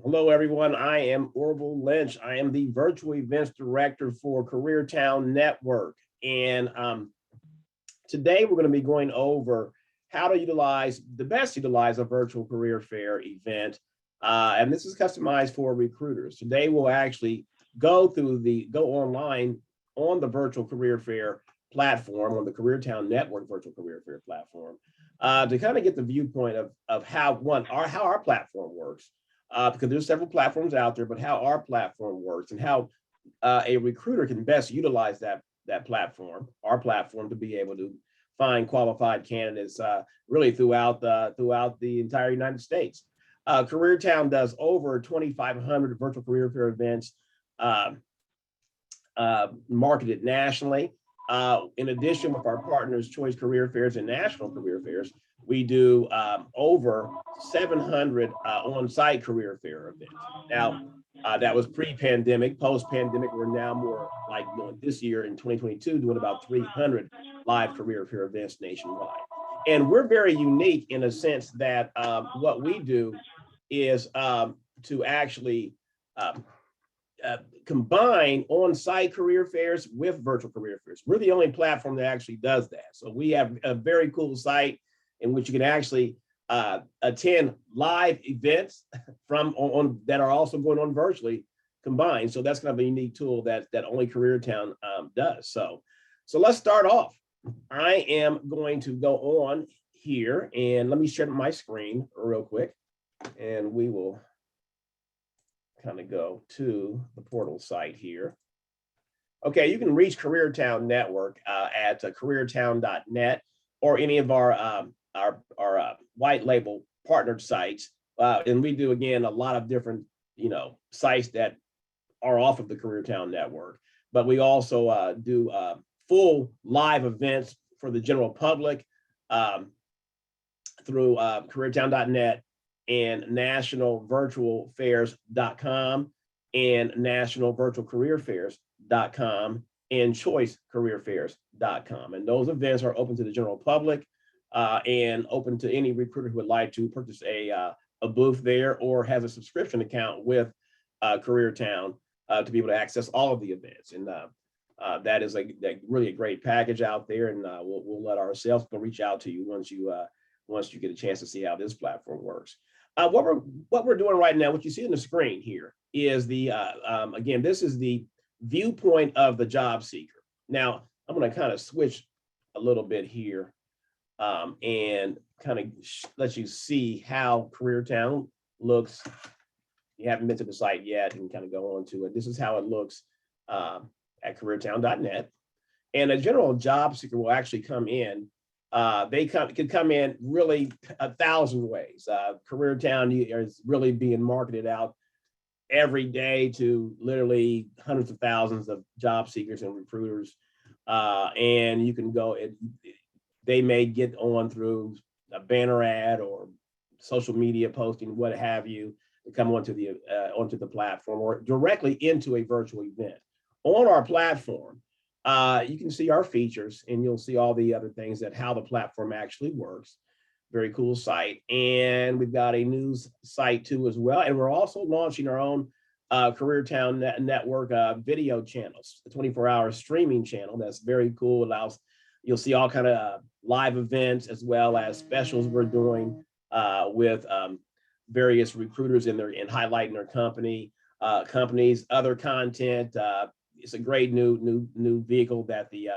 Hello, everyone. I am Orville Lynch. I am the virtual events director for CareerTown Network. And today we're going to be going over how to utilize a virtual career fair event. And this is customized for recruiters. Today we'll actually go online on the virtual career fair platform, on the CareerTown Network virtual career fair platform, to kind of get the viewpoint of how our platform works. Because there's several platforms out there, but how our platform works and how a recruiter can best utilize that platform, our platform, to be able to find qualified candidates really throughout the entire United States. CareerTown does over 2,500 virtual career fair events marketed nationally. In addition, with our partners, Choice Career Fairs and National Career Fairs, we do over 700 on-site career fair events. Now, that was pre-pandemic. Post-pandemic, we're now more like this year in 2022, doing about 300 live career fair events nationwide. And we're very unique in a sense that what we do is to actually combine on-site career fairs with virtual career fairs. We're the only platform that actually does that. So we have a very cool site in which you can actually attend live events that are also going on virtually combined. So that's kind of a unique tool that only CareerTown does. So let's start off. I am going to go on here and let me share my screen real quick, and we will kind of go to the portal site here. Okay, you can reach CareerTown Network at careertown.net or any of our white label partnered sites. And we do, again, a lot of different, sites that are off of the CareerTown Network, but we also do full live events for the general public through careertown.net and nationalvirtualfairs.com and nationalvirtualcareerfairs.com and choicecareerfairs.com. And those events are open to the general public and open to any recruiter who would like to purchase a booth there or has a subscription account with CareerTown to be able to access all of the events. And that is really a great package out there. And we'll let our salespeople reach out to you once you get a chance to see how this platform works. What we're doing right now, what you see on the screen here is again, this is the viewpoint of the job seeker. Now, I'm going to kind of switch a little bit here and kind of let you see how CareerTown looks. You haven't been to the site yet, and kind of go on to it. This is how it looks at careertown.net. And a general job seeker will actually come in. They could come in really 1,000 ways. CareerTown is really being marketed out every day to literally hundreds of thousands of job seekers and recruiters. And you can go, they may get on through a banner ad or social media posting, what have you, to come onto the platform or directly into a virtual event. On our platform, you can see our features and you'll see all the other things how the platform actually works. Very cool site. And we've got a news site too as well. And we're also launching our own CareerTown Network video channels, a 24-hour streaming channel that's very cool. You'll see all kind of live events as well as specials we're doing with various recruiters in highlighting their companies, other content. It's a great new vehicle that the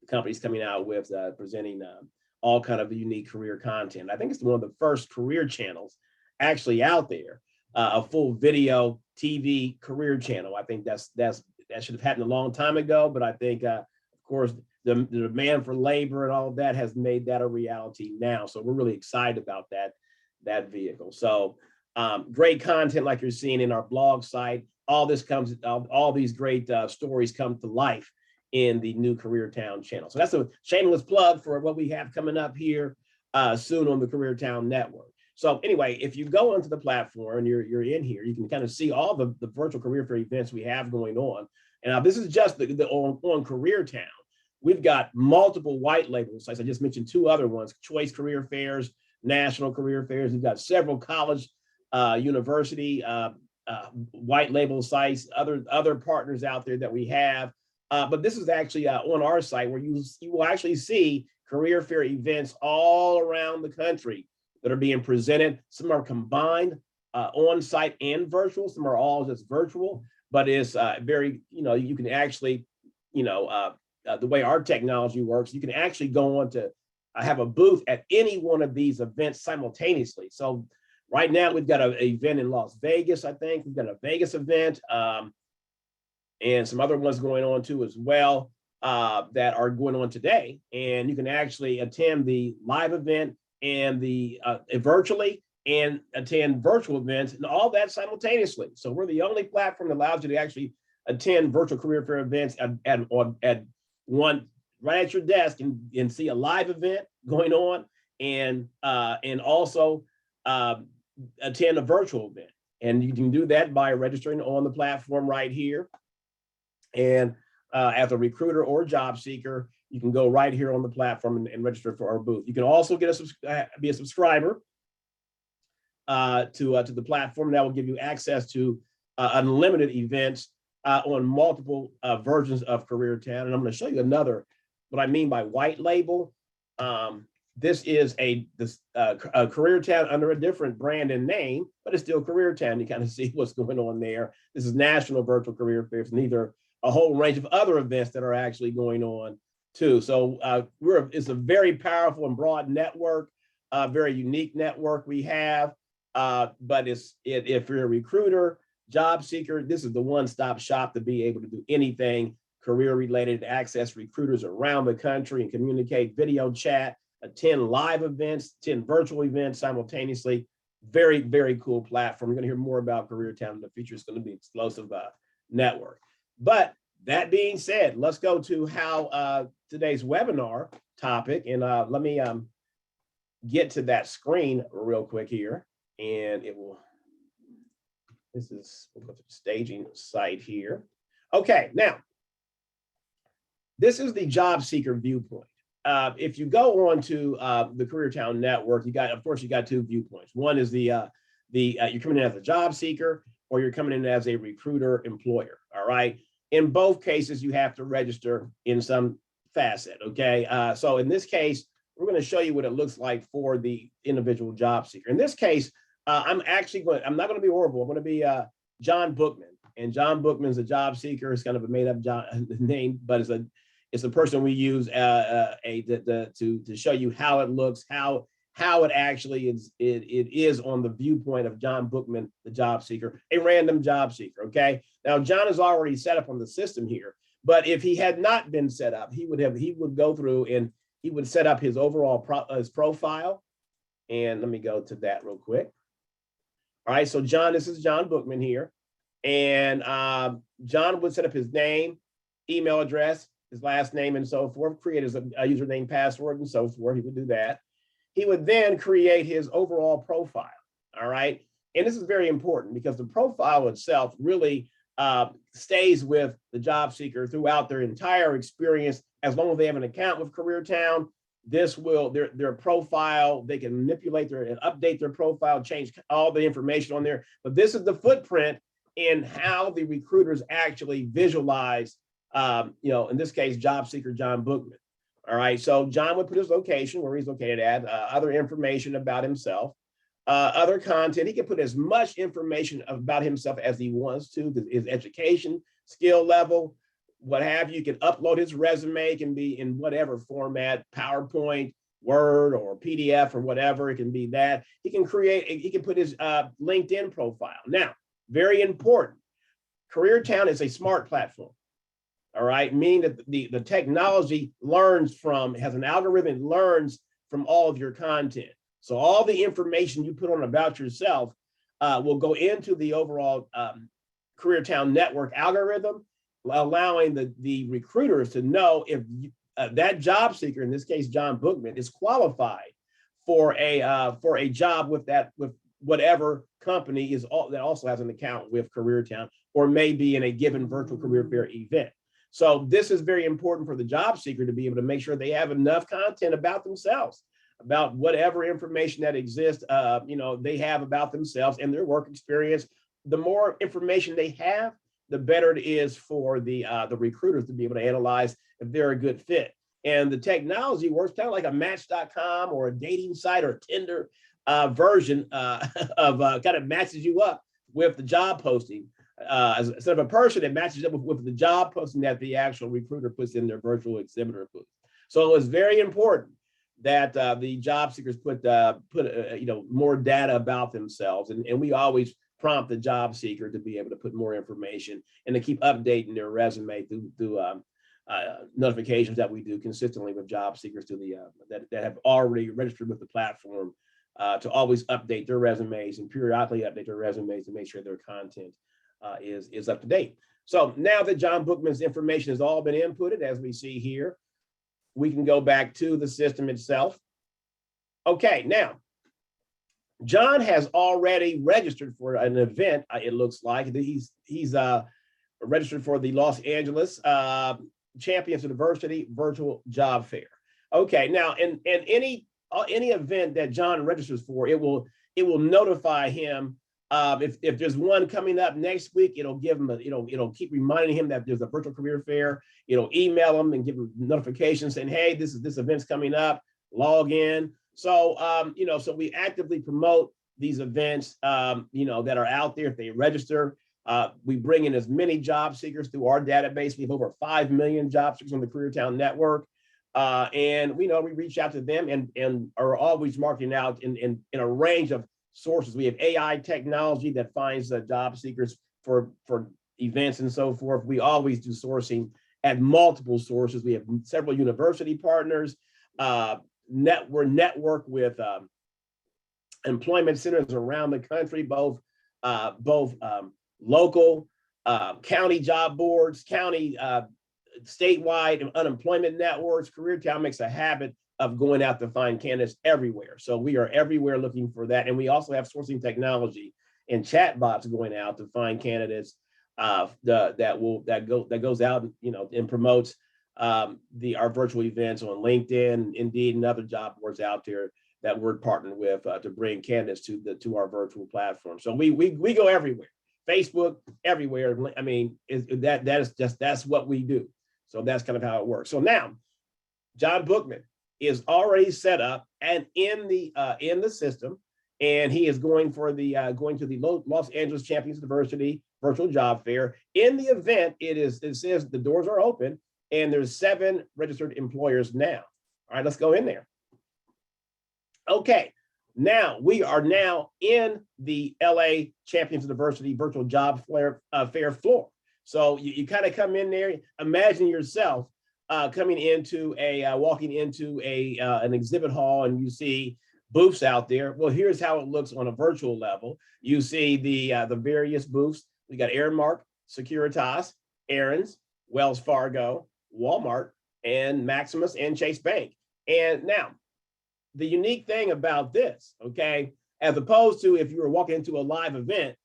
company's coming out with, presenting all kind of unique career content. I think it's one of the first career channels actually out there, a full video TV career channel. I think that should have happened a long time ago, but I think of course the demand for labor and all of that has made that a reality now. So we're really excited about that vehicle. So great content like you're seeing in our blog site. All these great stories come to life in the new CareerTown channel. So that's a shameless plug for what we have coming up here soon on the CareerTown Network. So anyway, if you go onto the platform and you're in here, you can kind of see all the virtual career fair events we have going on. And this is just on CareerTown. We've got multiple white label sites. I just mentioned two other ones: Choice Career Fairs, National Career Fairs. We've got several college, university white label sites, other partners out there that we have. But this is actually on our site where you will actually see career fair events all around the country that are being presented. Some are combined on site and virtual. Some are all just virtual, but it's very, you can actually, the way our technology works, you can actually go on to have a booth at any one of these events simultaneously. So right now we've got an event in Las Vegas, I think. We've got a Vegas event and some other ones going on too as well that are going on today. And you can actually attend the live event and the virtually and attend virtual events and all that simultaneously. So we're the only platform that allows you to actually attend virtual career fair events at one right at your desk and see a live event going on and also attend a virtual event. And you can do that by registering on the platform right here. And as a recruiter or job seeker, you can go right here on the platform and register for our booth. You can also be a subscriber to the platform. That will give you access to unlimited events on multiple versions of CareerTown. And I'm going to show you what I mean by white label. This is a CareerTown under a different brand and name, but it's still CareerTown. You kind of see what's going on there. This is National Virtual Career Fairs, and these are a whole range of other events that are actually going on too. So it's a very powerful and broad network, very unique network we have. But if you're a recruiter, job seeker, this is the one-stop shop to be able to do anything career related, access recruiters around the country and communicate, video chat, attend live events, attend virtual events simultaneously. Very, very cool platform. You're going to hear more about CareerTown in the future. It's going to be an explosive network. But that being said, let's go to how today's webinar topic, and let me get to that screen real quick here, and we'll go to the staging site here. Okay, now, this is the job seeker viewpoint. If you go on to the CareerTown network, you got two viewpoints. One is you're coming in as a job seeker, or you're coming in as a recruiter employer, all right? In both cases, you have to register in some facet, okay? So in this case, we're going to show you what it looks like for the individual job seeker. In this case, I'm not going to be horrible. I'm going to be John Bookman. And John Bookman is a job seeker. It's kind of a made up name, but it's a person we use to show you how it looks, how it actually is. It is on the viewpoint of John Bookman, the job seeker, a random job seeker. Okay. Now John is already set up on the system here, but if he had not been set up, he would go through and he would set up his overall profile. And let me go to that real quick. All right. So this is John Bookman here, and John would set up his name, email address, his last name, and so forth, create his username, password, and so forth. He would do that. He would then create his overall profile, all right? And this is very important because the profile itself really stays with the job seeker throughout their entire experience. As long as they have an account with CareerTown, their profile, they can manipulate and update their profile, change all the information on there. But this is the footprint in how the recruiters actually visualize in this case, job seeker John Bookman. All right, so John would put his location, where he's located at, other information about himself, other content. He can put as much information about himself as he wants to, his education, skill level, what have you. You can upload his resume, it can be in whatever format, PowerPoint, Word, or PDF, or whatever. It can be that. He can put his LinkedIn profile. Now, very important, CareerTown is a smart platform. All right, meaning that the technology has an algorithm, learns from all of your content. So all the information you put on about yourself will go into the overall CareerTown network algorithm, allowing the recruiters to know if that job seeker, in this case John Bookman, is qualified for a job with whatever company that also has an account with CareerTown, or may be in a given virtual career fair event. So this is very important for the job seeker to be able to make sure they have enough content about themselves, about whatever information that exists, they have about themselves and their work experience, the more information they have, the better it is for the recruiters to be able to analyze if they're a good fit. And the technology works kind of like a Match.com or a dating site or a Tinder version of kind of matches you up with the job posting. Instead of a person, it matches up with the job posting that the actual recruiter puts in their virtual exhibitor booth. So it's very important that the job seekers put more data about themselves, and we always prompt the job seeker to be able to put more information and to keep updating their resume through notifications that we do consistently with job seekers to the that have already registered with the platform, to always update their resumes and periodically update their resumes to make sure their content is up to date. So now that John Bookman's information has all been inputted, as we see here, we can go back to the system itself. Okay, now, John has already registered for an event, it looks like. He's registered for the Los Angeles Champions University Virtual Job Fair. Okay, now, in any event that John registers for, it will notify him. If there's one coming up next week, it'll give him it'll keep reminding him that there's a virtual career fair. It'll email him and give him notifications saying, hey, this event's coming up, log in. So so we actively promote these events that are out there. If they register, we bring in as many job seekers through our database. We have over 5 million job seekers on the CareerTown network. And we reach out to them and are always marketing out in a range of sources. We have AI technology that finds job seekers for events and so forth. We always do sourcing at multiple sources. We have several university partners. We're networked with employment centers around the country, both local, county job boards, county, statewide unemployment networks. CareerTown makes a habit of going out to find candidates everywhere. So we are everywhere looking for that. And we also have sourcing technology and chatbots going out to find candidates that goes out and promotes our virtual events on LinkedIn, Indeed, and other job boards out there that we're partnered with to bring candidates to our virtual platform. So we go everywhere, Facebook, everywhere. I mean, that's what we do. So that's kind of how it works. So now, John Bookman is already set up and in the system, and he is going to the Los Angeles Champions University Virtual Job Fair. In the event, it says the doors are open, and there's 7 registered employers now. All right, let's go in there. Okay, now we are in the LA Champions University Virtual Job Fair floor. So you kind of come in there, imagine yourself walking into an exhibit hall, and you see booths out there. Well, here's how it looks on a virtual level. You see the various booths. We got Aramark, Securitas, Aaron's, Wells Fargo, Walmart, and Maximus and Chase Bank. And now, the unique thing about this, okay, as opposed to if you were walking into a live event,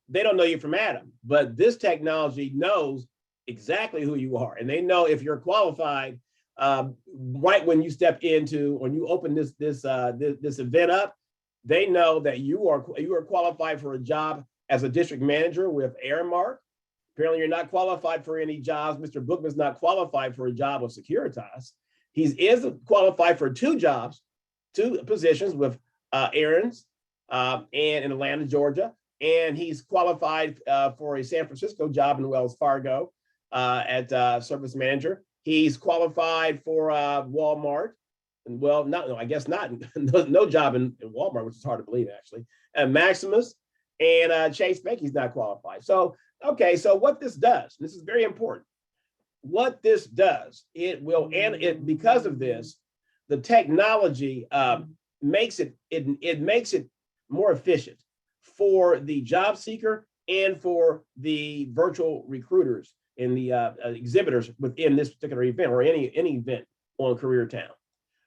they don't know you from Adam, but this technology knows exactly who you are, and they know if you're qualified right when you step into, when you open this event up. They know that you are qualified for a job as a district manager with Aramark. Apparently, you're not qualified for any jobs. Mr. Bookman's not qualified for a job with Securitas. He is qualified for 2 positions with Aaron's in Atlanta, Georgia, and he's qualified for a San Francisco job in Wells Fargo at service manager. He's qualified for Walmart, and I guess not. No job in Walmart, which is hard to believe actually. And Maximus and Chase Bank, he's not qualified. So okay, so what this does, this is very important. What this does, because of this, the technology makes it more efficient for the job seeker and for the virtual recruiters and the exhibitors within this particular event or any event on CareerTown.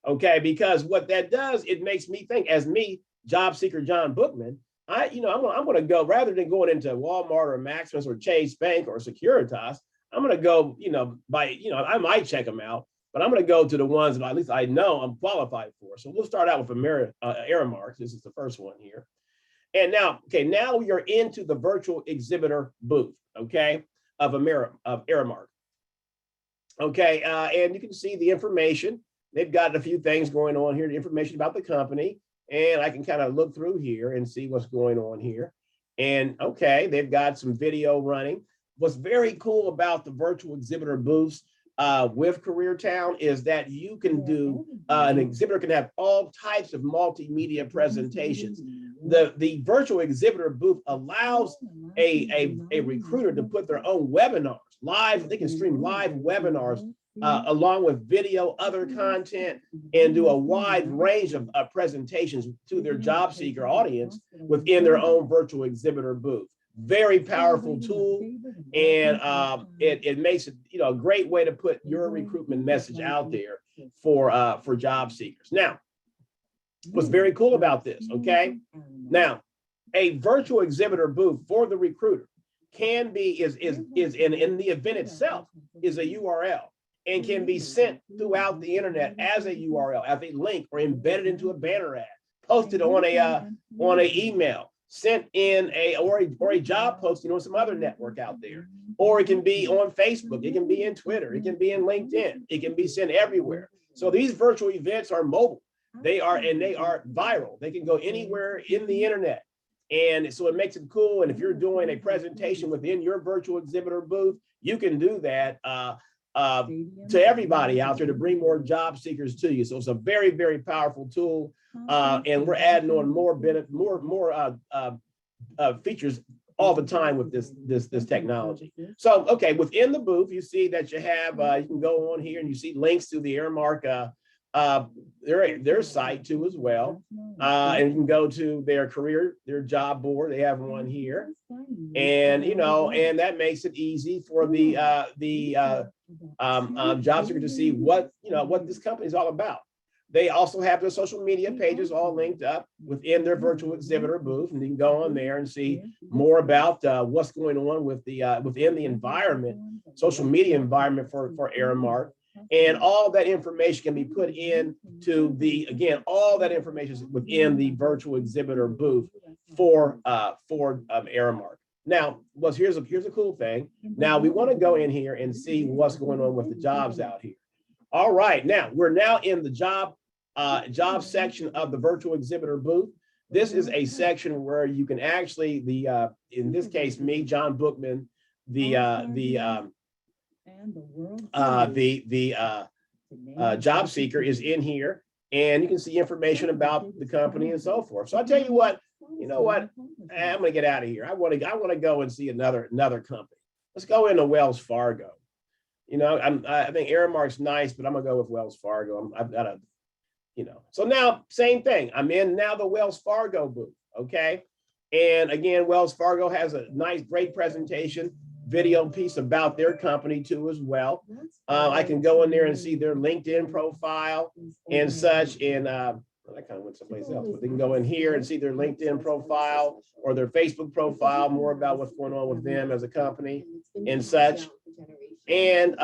Okay, because what that does, it makes me think, as me, job seeker John Bookman, I'm going to go, rather than going into Walmart or Maximus or Chase Bank or Securitas, I'm going to go, I might check them out, but I'm going to go to the ones that at least I know I'm qualified for. So we'll start out with Aramark. This is the first one here. And now, okay, now you're into the virtual exhibitor booth, okay, of Aramark. Okay, and you can see the information. They've got a few things going on here, the information about the company, and I can kind of look through here and see what's going on here. And okay, they've got some video running. What's very cool about the virtual exhibitor booths with CareerTown is that you can do, an exhibitor can have all types of multimedia presentations. The virtual exhibitor booth allows a recruiter to put their own webinars live. They can stream live webinars along with video, other content, and do a wide range of presentations to their job seeker audience within their own virtual exhibitor booth. Very powerful tool, and it makes it, you know, a great way to put your recruitment message out there for job seekers. Now, what's very cool about this, okay? Now, a virtual exhibitor booth for the recruiter can be in the event itself is a URL and can be sent throughout the internet as a URL, as a link, or embedded into a banner ad, posted on a email, sent in or a job posting on some other network out there, or it can be on Facebook, it can be in Twitter, it can be in LinkedIn, it can be sent everywhere. So these virtual events are mobile. They are viral. They can go anywhere in the internet. And so it makes it cool. And if you're doing a presentation within your virtual exhibitor booth, you can do that to everybody out there to bring more job seekers to you. So it's a very, very powerful tool. And we're adding on more features all the time with this technology. So, okay, within the booth, you see that you have, you can go on here and you see links to the Aramark their site too as well. And you can go to their job board. They have one here, and you know, and that makes it easy for the job seeker to see what this company is all about. They also have their social media pages all linked up within their virtual exhibitor booth, and you can go on there and see more about what's going on with the within the environment, social media environment for Aramark. And all that information can be put into all that information is within the virtual exhibitor booth for Aramark. Now, here's a cool thing. Now we want to go in here and see what's going on with the jobs out here. All right, now we're in the job section of the virtual exhibitor booth. This is a section where you can actually in this case, me, John Bookman, job seeker is in here, and you can see information about the company and so forth. So I tell you what, you know what, I'm gonna get out of here. I want to go and see another company. Let's go into Wells Fargo. You know, I think Aramark's nice, but I'm gonna go with Wells Fargo. I've got a, you know. So now, same thing. I'm in now the Wells Fargo booth. Okay, and again, Wells Fargo has a nice, great presentation, video piece about their company too as well. I can go in there and see their LinkedIn profile and such. And I kind of went someplace else, but they can go in here and see their LinkedIn profile or their Facebook profile, more about what's going on with them as a company and such. And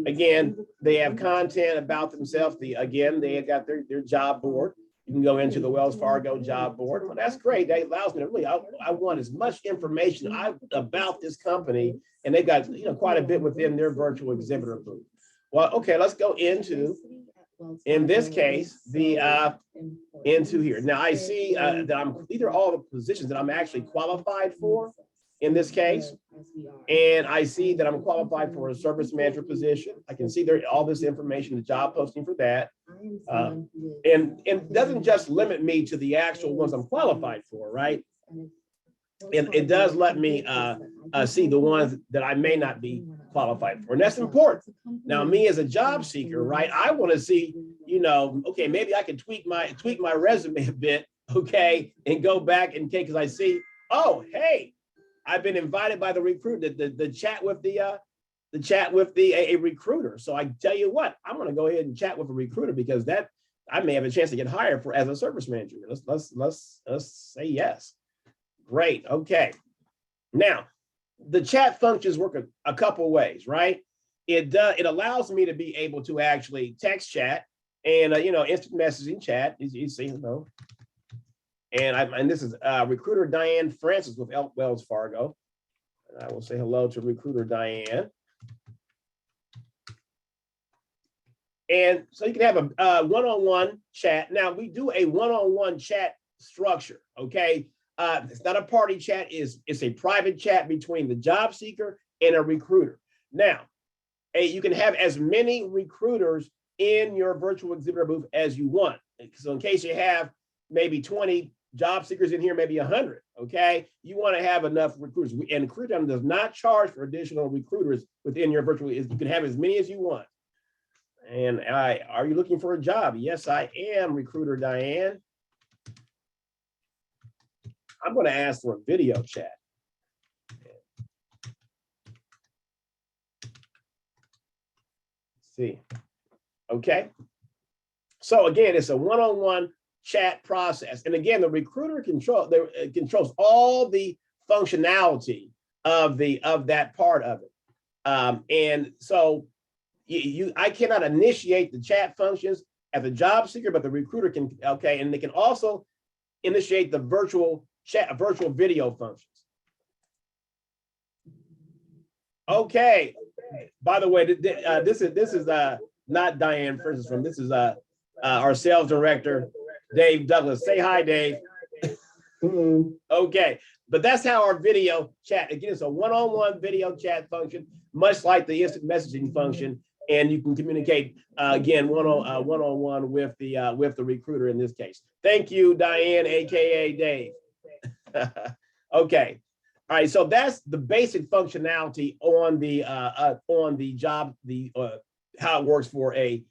again, they have content about themselves. They have got their job board. You can go into the Wells Fargo job board. Well, that's great. That allows me to really, I want as much information about this company, and they've got, you know, quite a bit within their virtual exhibitor booth. Well, okay, let's go into, in this case, into here. Now I see that these are all the positions that I'm actually qualified for in this case. And I see that I'm qualified for a service manager position. I can see there all this information, the job posting for that. And it doesn't just limit me to the actual ones I'm qualified for, right? And it does let me see the ones that I may not be qualified for. And that's important. Now, me as a job seeker, right? I want to see, you know, okay, maybe I can tweak my resume a bit, okay, and go back and because I see, oh, hey, I've been invited by the recruiter, the chat with a recruiter. So I tell you what, I'm going to go ahead and chat with a recruiter because that I may have a chance to get hired for as a service manager. Let's say yes. Great. Okay. Now, the chat functions work a couple ways, right? It allows me to be able to actually text chat and you know, instant messaging chat, as you see, you know. And this is recruiter Diane Francis with Wells Fargo. And I will say hello to recruiter Diane. And so you can have a one-on-one chat. Now we do a one-on-one chat structure, okay? It's not a party chat, it's a private chat between the job seeker and a recruiter. Now, you can have as many recruiters in your virtual exhibitor booth as you want. So in case you have maybe 20 job seekers in here, maybe 100, okay? You want to have enough recruiters. And CareerTown does not charge for additional recruiters within your virtual. You can have as many as you want. And are you looking for a job? Yes, I am, recruiter Diane. I'm going to ask for a video chat. Let's see. Okay. So again, it's a one-on-one chat process. And again, the recruiter controls all the functionality of that part of it. And so I cannot initiate the chat functions as a job seeker, but the recruiter can, okay, and they can also initiate the virtual chat, virtual video functions. Okay. By the way, this is not Diane Francis from, this is our sales director, Dave Douglas. Say hi, Dave. Okay, but that's how our video chat, again, it's a one-on-one video chat function, much like the instant messaging function. And you can communicate again one-on-one with the recruiter in this case. Thank you, Diane, aka Dave. Okay, all right. So that's the basic functionality on the job, how it works for a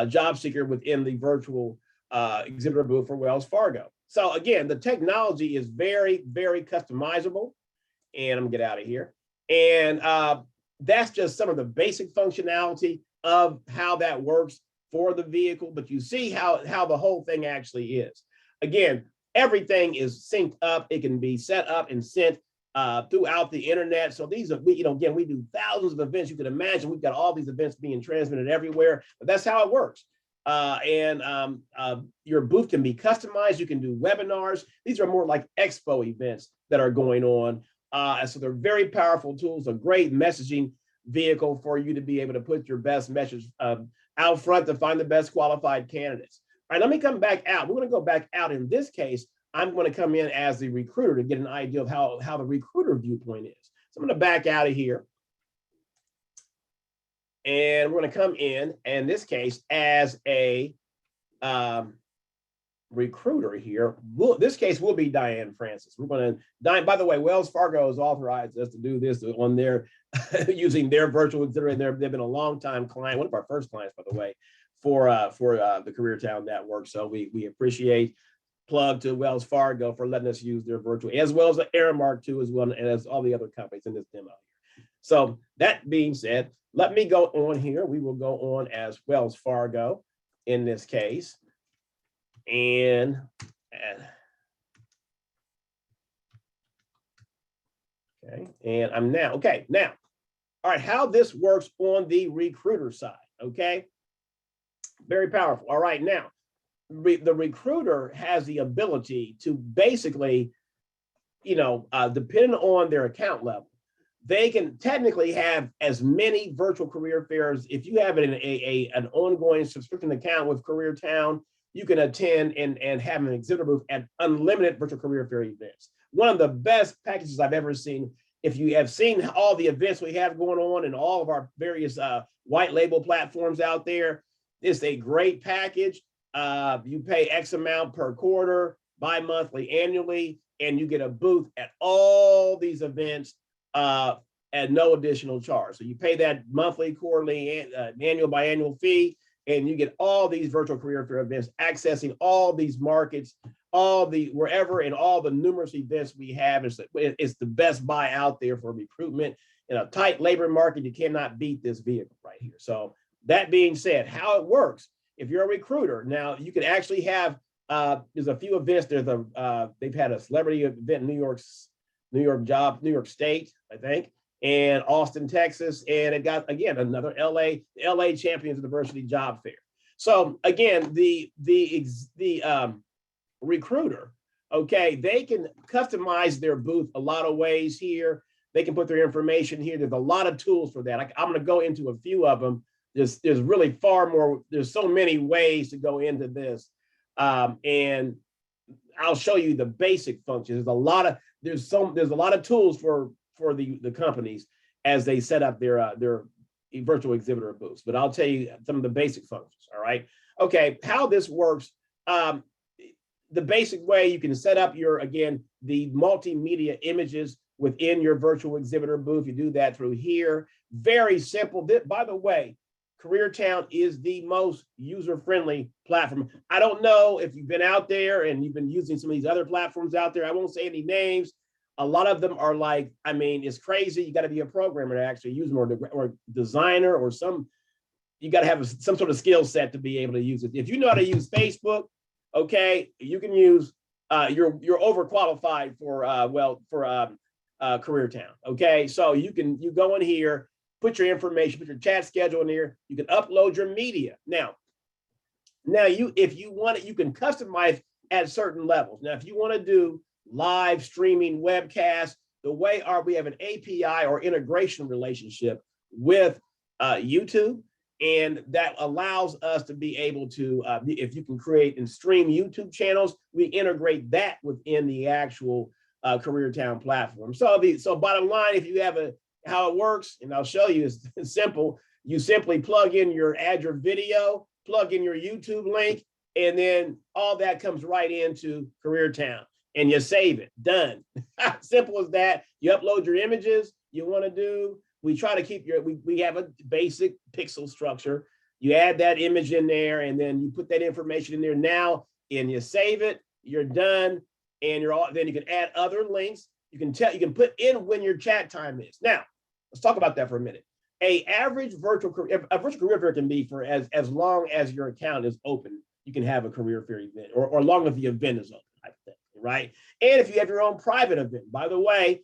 job seeker within the virtual exhibitor booth for Wells Fargo. So again, the technology is very, very customizable. And I'm gonna get out of here. And that's just some of the basic functionality of how that works for the vehicle, but you see how the whole thing actually is. Again, everything is synced up. It can be set up and sent throughout the internet. So these are, again, we do thousands of events. You can imagine we've got all these events being transmitted everywhere, but that's how it works. Your booth can be customized. You can do webinars. These are more like expo events that are going on. And so they're very powerful tools, a great messaging vehicle for you to be able to put your best message out front to find the best qualified candidates. All right, let me come back out. We're going to go back out. In this case, I'm going to come in as the recruiter to get an idea of how the recruiter viewpoint is. So I'm going to back out of here. And we're going to come in this case as a recruiter here. This case will be Diane Francis. We're going to, by the way, Wells Fargo has authorized us to do this on their, using their virtual exhibitor. They've been a long time client, one of our first clients, by the way, for the CareerTown Network. So we appreciate, plug to Wells Fargo for letting us use their virtual, as well as the Aramark too, as well, and as all the other companies in this demo. So that being said, let me go on here. We will go on as Wells Fargo in this case. And okay, and I'm now, okay, now, all right, how this works on the recruiter side, okay? Very powerful. All right, now, the recruiter has the ability to basically, depending on their account level, they can technically have as many virtual career fairs. If you have an ongoing subscription account with CareerTown, you can attend and have an exhibitor booth at unlimited virtual career fair events. One of the best packages I've ever seen. If you have seen all the events we have going on and all of our various white label platforms out there, it's a great package. You pay X amount per quarter, bi-monthly, annually, and you get a booth at all these events at no additional charge. So you pay that monthly, quarterly, annual, biannual fee, and you get all these virtual career fair events, accessing all these markets, wherever, and all the numerous events we have. It's the best buy out there for recruitment. In a tight labor market, you cannot beat this vehicle right here. So that being said, how it works, if you're a recruiter, now you can actually have, there's a few events. They've had a celebrity event in New York State, I think, and Austin, Texas, and it got, again, another LA Champions Diversity Job Fair. So again, the recruiter Okay, they can customize their booth a lot of ways here. They can put their information here. There's a lot of tools for that. I'm going to go into a few of them. There's really far more. There's so many ways to go into this, and I'll show you the basic functions. There's a lot of tools for the companies as they set up their virtual exhibitor booths. But I'll tell you some of the basic functions. All right. Okay. How this works. The basic way you can set up the multimedia images within your virtual exhibitor booth. You do that through here. Very simple. By the way, CareerTown is the most user-friendly platform. I don't know if you've been out there and you've been using some of these other platforms out there. I won't say any names. A lot of them are like, I mean, it's crazy. You got to be a programmer to actually use them, or designer, or you got to have some sort of skill set to be able to use it. If you know how to use Facebook, okay, you can use, you're overqualified for CareerTown. Okay, so you go in here, put your information, put your chat schedule in here. You can upload your media. Now if you want it, you can customize at certain levels. Now, if you want to do live streaming webcasts, we have an API or integration relationship with YouTube. And that allows us to be able to, if you can create and stream YouTube channels, we integrate that within the actual CareerTown platform. So bottom line, if you have how it works, and I'll show you, it's simple. You simply add your video, plug in your YouTube link, and then all that comes right into CareerTown, and you save it. Done. Simple as that. You upload your images you want to do. We try to keep we have a basic pixel structure. You add that image in there, and then you put that information in there now, and you save it. You're done, and then you can add other links. You can put in when your chat time is. Now, let's talk about that for a minute. A virtual career fair can be for as long as your account is open. You can have a career fair event, or long as the event is open, I think, right? And if you have your own private event, by the way.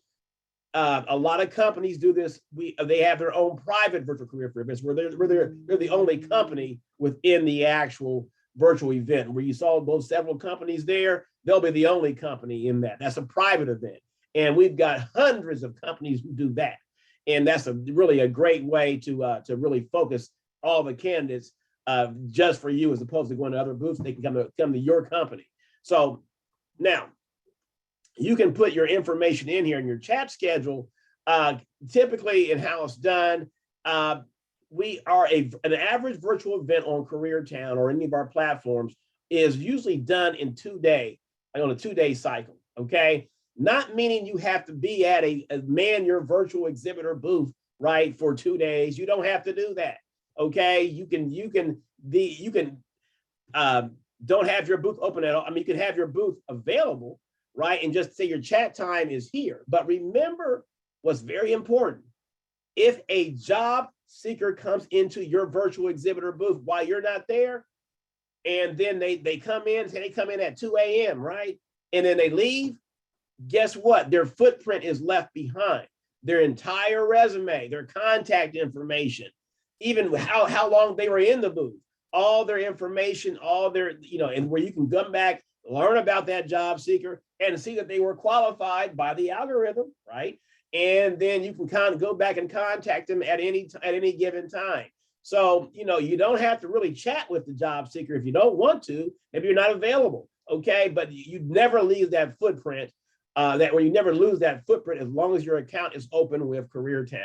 A lot of companies do this. They have their own private virtual career fair events where they're the only company within the actual virtual event. Where you saw those several companies there, they'll be the only company in that. That's a private event, and we've got hundreds of companies who do that. And that's really a great way to really focus all the candidates just for you, as opposed to going to other booths. They can come to your company. So now, you can put your information in here in your chat schedule. Typically, in how it's done, we are an average virtual event on CareerTown or any of our platforms is usually done in 2 days, on a 2-day cycle. Okay, not meaning you have to be at man your virtual exhibitor booth, right, for 2 days. You don't have to do that. Okay, you can don't have your booth open at all. I mean, you can have your booth available, right? And just say your chat time is here. But remember what's very important. If a job seeker comes into your virtual exhibitor booth while you're not there, and then they come in at 2 a.m., right? And then they leave, guess what? Their footprint is left behind. Their entire resume, their contact information, even how long they were in the booth, all their information, all their, and where you can come back, learn about that job seeker and see that they were qualified by the algorithm, right? And then you can kind of go back and contact them at any given time. So, you don't have to really chat with the job seeker if you don't want to, if you're not available, okay? But you never leave that footprint, you never lose that footprint as long as your account is open with CareerTown.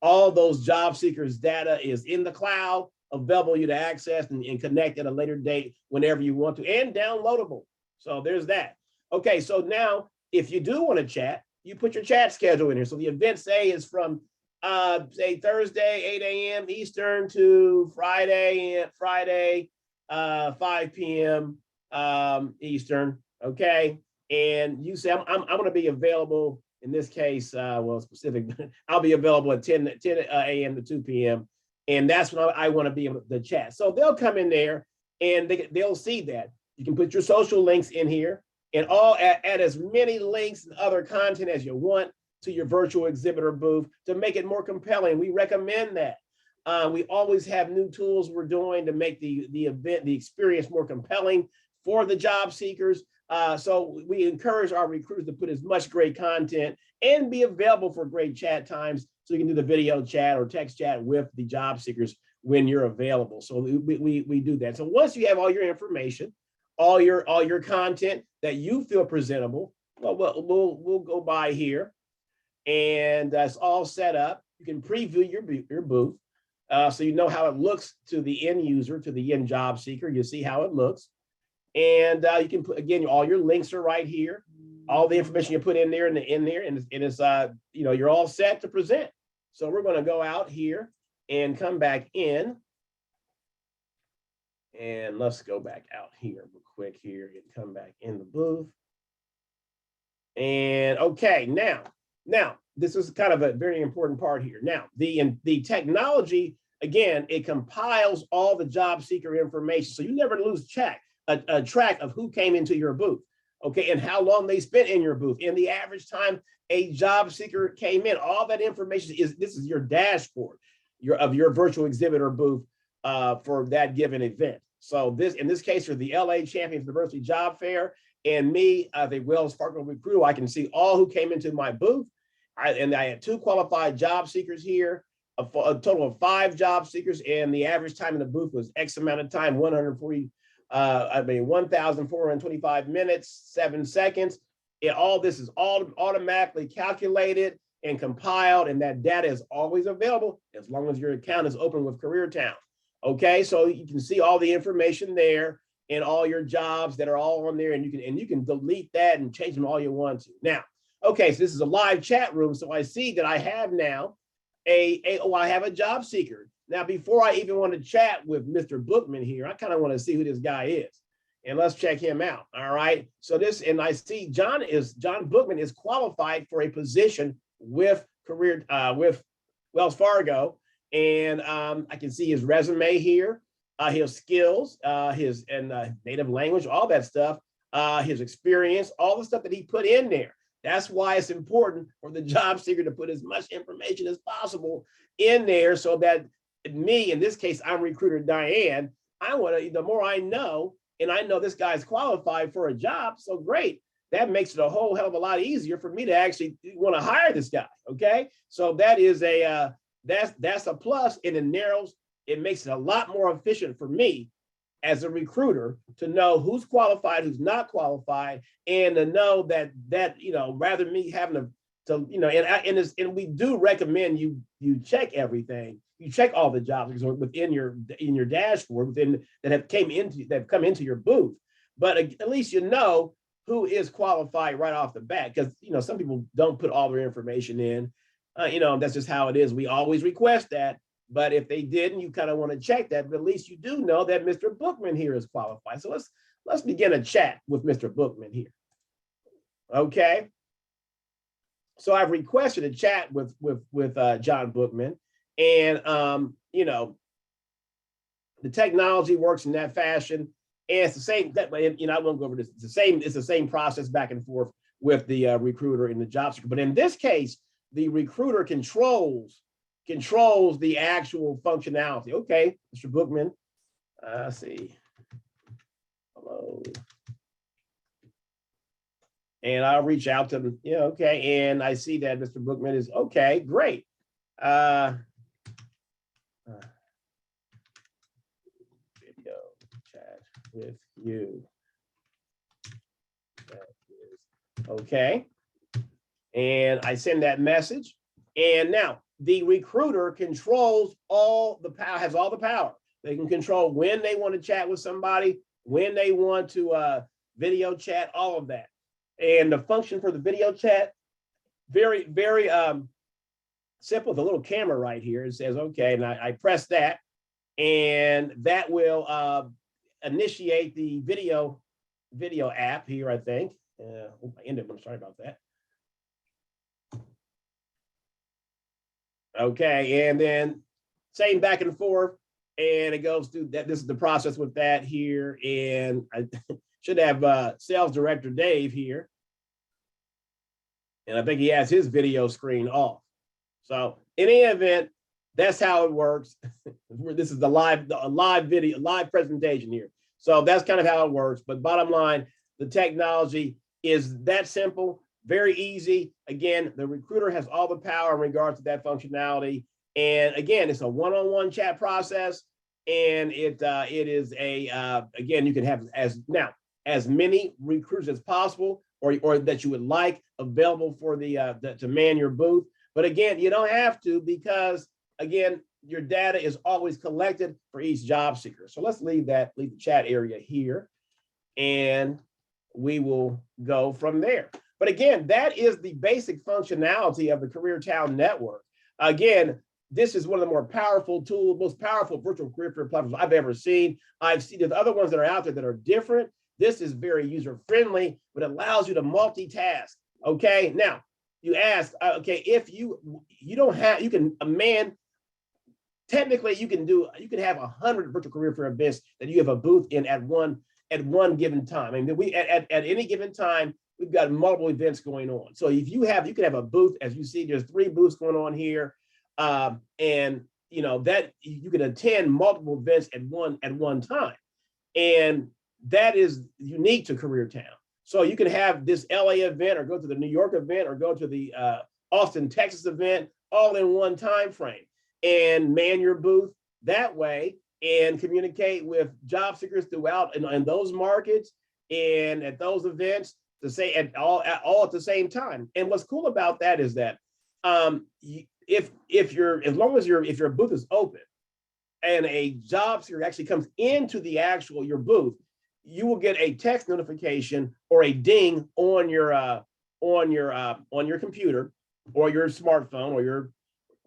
All those job seekers' data is in the cloud, available you to access and connect at a later date whenever you want to, and downloadable. So there's that. Okay, so now if you do want to chat, you put your chat schedule in here. So the event, say, is from say Thursday, 8 a.m. Eastern to Friday 5 p.m. Eastern. Okay, and you say I'm going to be available in this case. Specific. I'll be available at 10 a.m. to 2 p.m. And that's when I want to be able to chat. So they'll come in there and they'll see that. You can put your social links in here and add as many links and other content as you want to your virtual exhibitor booth to make it more compelling. We recommend that. We always have new tools we're doing to make the event, the experience more compelling for the job seekers. So we encourage our recruiters to put as much great content and be available for great chat times, so you can do the video chat or text chat with the job seekers when you're available. So we do that. So once you have all your information, all your content that you feel presentable, well, we'll go by here, and that's all set up. You can preview your booth, so you know how it looks to the end user, to the end job seeker. You see how it looks, and you can put, again, all your links are right here. All the information you put in there, and it's you're all set to present. So we're going to go out here and come back in, and let's go back out here real quick here and come back in the booth. And okay, now this is kind of a very important part here. Now, the technology, again, it compiles all the job seeker information, so you never lose track of who came into your booth, okay, and how long they spent in your booth, and the average time a job seeker came in. All that information this is your dashboard of your virtual exhibitor booth for that given event. So in this case, for the LA Champions Diversity Job Fair, and me, the Wells Fargo recruiter, I can see all who came into my booth. And I had 2 qualified job seekers here, a total of 5 job seekers, and the average time in the booth was X amount of time, 1,425 minutes, 7 seconds. All this is all automatically calculated and compiled, and that data is always available as long as your account is open with CareerTown. Okay, so you can see all the information there and all your jobs that are all on there, and you can delete that and change them all you want to. Now, okay, so this is a live chat room, so I see that I have now I have a job seeker. Now, before I even want to chat with Mr. Bookman here, I kind of want to see who this guy is, and let's check him out. All right, so I see John Bookman is qualified for a position with with Wells Fargo, and I can see his resume here, his skills, his native language, all that stuff, his experience, all the stuff that he put in there. That's why it's important for the job seeker to put as much information as possible in there, so that me, in this case, I'm recruiter Diane, the more I know, and I know this guy's qualified for a job, so great. That makes it a whole hell of a lot easier for me to actually want to hire this guy, okay? So that is that's a plus, and it makes it a lot more efficient for me as a recruiter to know who's qualified, who's not qualified, and to know that rather than me having to and we do recommend you check everything. You check all the jobs within your dashboard that have come into your booth. But at least you know who is qualified right off the bat, because some people don't put all their information in. That's just how it is. We always request that. But if they didn't, you kind of want to check that. But at least you do know that Mr. Bookman here is qualified. So let's begin a chat with Mr. Bookman here. Okay. So I've requested a chat with John Bookman, and the technology works in that fashion. And it's the same. I won't go over this. It's the same process back and forth with the recruiter and the job seeker. But in this case, the recruiter controls the actual functionality. Okay, Mr. Bookman, let's see. Hello. And I'll reach out to them. Yeah, okay. And I see that Mr. Bookman is okay, great. Video chat with you. That is okay. And I send that message. And now the recruiter controls has all the power. They can control when they want to chat with somebody, when they want to video chat, all of that. And the function for the video chat, very, very simple. The little camera right here, it says, okay, and I press that, and that will initiate the video app here, I think. I ended one, sorry about that. Okay, and then same back and forth, and it goes through that. This is the process with that here, and I should have sales director Dave here, and I think he has his video screen off. So in any event, that's how it works. This is the live video, live presentation here. So that's kind of how it works. But bottom line, the technology is that simple, very easy. Again, the recruiter has all the power in regards to that functionality. And again, it's a one-on-one chat process. And it is again, you can have as many recruiters as possible or that you would like available for to man your booth. But again, you don't have to, because again, your data is always collected for each job seeker. So let's leave the chat area here, and we will go from there. But again, that is the basic functionality of the CareerTown Network. Again, this is one of the more powerful tools, most powerful virtual career fair platforms I've ever seen. I've seen there's other ones that are out there that are different. This is very user-friendly, but it allows you to multitask. Okay, now you ask, okay, if you don't have, you can man. Technically, you can have 100 virtual career fair events that you have a booth in at one given time. I mean, we at any given time, we've got multiple events going on. So if you can have a booth, as you see, there's 3 booths going on here, and you know that you can attend multiple events at one time, and that is unique to CareerTown. So you can have this LA event, or go to the New York event, or go to the Austin, Texas event, all in one time frame, and man your booth that way, and communicate with job seekers throughout in those markets and at those events to say all at the same time. And what's cool about that is that if your booth is open and a job seeker actually comes into your booth, you will get a text notification or a ding on your computer or your smartphone or your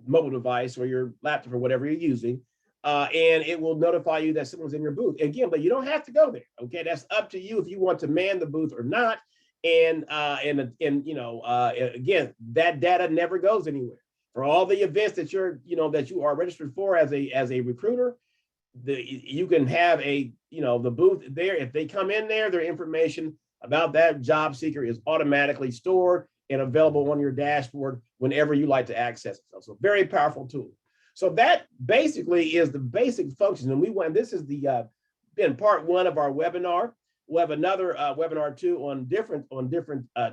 mobile device or your laptop or whatever you're using, and it will notify you that someone's in your booth. Again, but you don't have to go there. Okay, that's up to you if you want to man the booth or not. And again, that data never goes anywhere. For all the events that you are registered for as a recruiter, you can have the booth there. If they come in there, their information about that job seeker is automatically stored and available on your dashboard whenever you like to access it. So very powerful tool. So that basically is the basic function. And this is been part 1 of our webinar. We'll have another webinar too on different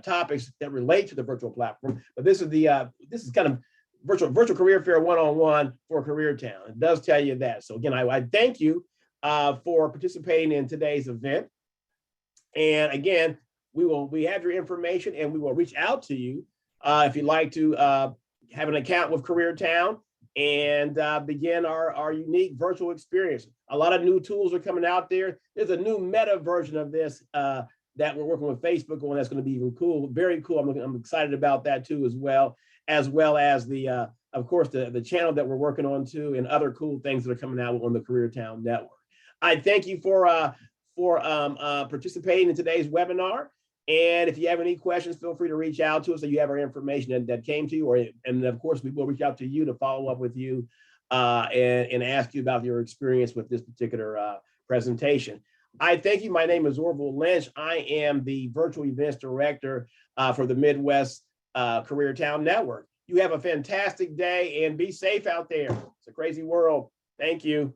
topics that relate to the virtual platform. But this is kind of virtual career fair one-on-one for CareerTown. It does tell you that. So again, I thank you for participating in today's event. And again, we have your information, and we will reach out to you if you'd like to have an account with CareerTown and begin our unique virtual experience. A lot of new tools are coming out there. There's a new meta version of this that we're working with Facebook on. That's going to be even cool, very cool. I'm excited about that too, as well as the of course the channel that we're working on too, and other cool things that are coming out on the CareerTown Network. I thank you for participating in today's webinar. And if you have any questions, feel free to reach out to us so you have our information that came to you, and of course, we will reach out to you to follow up with you and ask you about your experience with this particular presentation. I thank you. My name is Orville Lynch. I am the Virtual Events Director for the Midwest CareerTown Network. You have a fantastic day and be safe out there. It's a crazy world. Thank you.